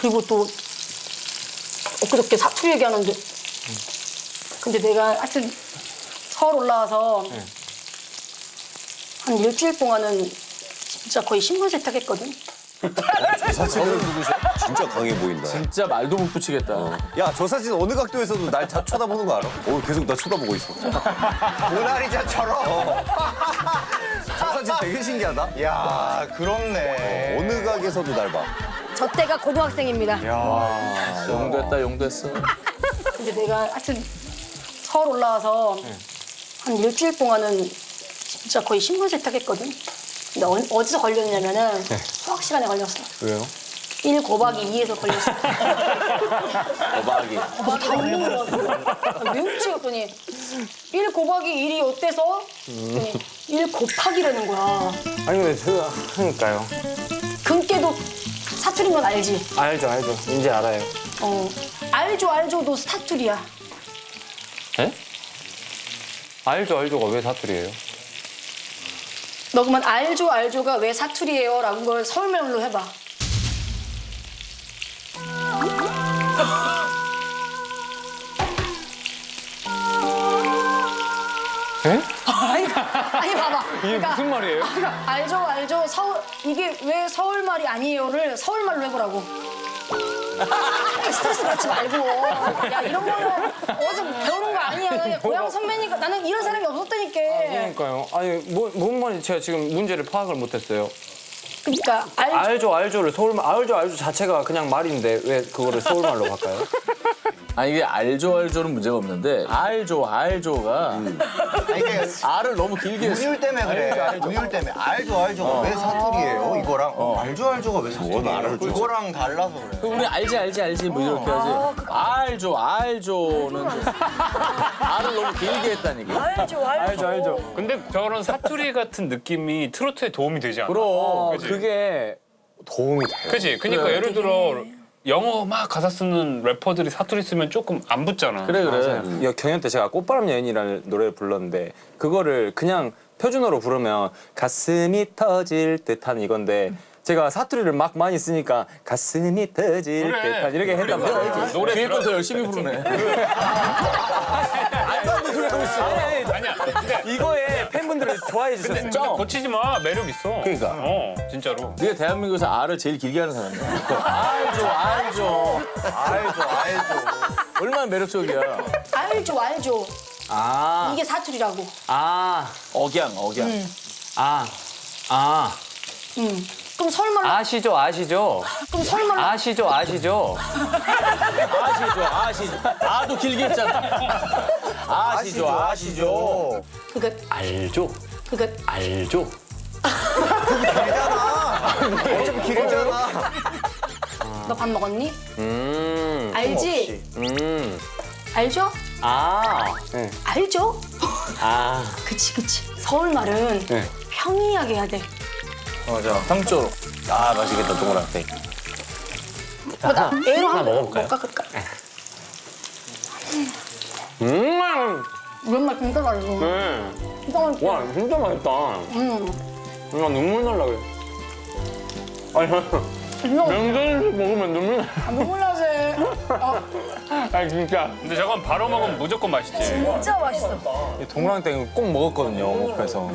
그리고 또 엊그저께 사투리 얘기하는데 근데 내가 하여튼 서울 올라와서 한 일주일 동안은 진짜 거의 신분 세탁했거든. 저 사진은 진짜 강해 보인다. 진짜 말도 못 붙이겠다. 야, 저 사진 어느 각도에서도 날 쳐다보는 거 알아? 계속 나 쳐다보고 있어. 모나리자처럼. 저 사진 되게 신기하다. 야, 그렇네. 어느 각에서도 날 봐. 저 때가 고등학생입니다. 용됐다, 용됐어. 근데 내가 하여튼 서울 올라와서 한 일주일 동안은 진짜 거의 신분 세탁했거든. 근데 어디서 걸렸냐면은 수학 시간에 걸렸어. 왜요? 1 곱하기 2에서 걸렸어. 거박이. 다 읽는 왜 웃지? 했더니 1 곱하기 1이 어때서? 1 곱하기라는 거야. 아니 근데 제가 하니까요. 금깨도 사투리인 건 알지? 알죠. 이제 알아요. 알죠도 사투리야. 에? 알죠가 왜 사투리예요? 너 그러면 알죠가 왜 사투리예요? 라는 걸 서울말로 해봐. 에? 아니 봐봐. 이게 무슨 말이에요? 알죠. 이게 왜 서울말이 아니에요를 서울말로 해보라고. 스트레스 받지 말고. 야 이런 거는 어제 배우는 거 아니야. 그냥 고향 선배니까 나는 이런 사람이 없었다니까. 그러니까요. 아니 뭔 말인지 제가 지금 문제를 파악을 못했어요. 그러니까 알죠를 서울말 알죠 자체가 그냥 말인데 왜 그거를 서울말로 바꿔요? 아 이게 알조는 문제가 없는데 알조가 알을 너무 길게 했어. 우율 때문에 그래. 우율 때문에. 알죠가 왜 사투리예요? 이거랑 알죠가 왜 사투리예요? 이거랑 달라서 그래. 그 우리 알지 뭐 이렇게 하지. 알조는 알을 너무 길게 했다니까. 알죠. 근데 저런 사투리 같은 느낌이 트로트에 도움이 되지 않아? 그럼 그치? 그게 도움이 돼요. 그치? 그러니까 예를 들어 영어 막 가사 쓰는 래퍼들이 사투리 쓰면 조금 안 붙잖아. 그래. 경연 때 제가 꽃바람 여인이라는 노래를 불렀는데 그거를 그냥 표준어로 부르면 가슴이 터질 듯한 이건데 제가 사투리를 막 많이 쓰니까 가슴이 터질 그래. 듯한 이렇게 했단 말이에요. 노래 뒤에 건 더 열심히 부르네. 아니야. 근데 이거에 팬분들이 좋아해 주셨어요. 진짜 고치지 마. 매력 있어. 그러니까. 진짜로. 네가 대한민국에서 알을 제일 길게 하는 사람이야. 알죠. 얼마나 매력적이야. 알죠. 아, 이게 사투리라고. 억양. 그럼 서울말로 아시죠. 그럼 서울말로 아시죠. 아시죠. 아도 길게 했잖아. 아시죠. 그러니까 알죠. 어차피 길잖아. 너 밥 먹었니? 알지? 알죠? 네. 알죠? 그치. 서울말은 네. 평이하게 해야 돼. 맞아. 상조로. 아 맛있겠다 동그랗게. 나 애로 하나 한번 먹어볼까요? 먹을까? 이런 말 진짜 맛있어. 진짜 맛있어. 와, 진짜 맛있다. 나 눈물 날라 그래. 아니, 진짜 명절 먹으면 눈물 나. 눈물 나지. 아니, 진짜. 근데 저건 바로 먹으면 무조건 맛있지. 진짜 맛있어. 동그랑땡 꼭 먹었거든요, 목표에서.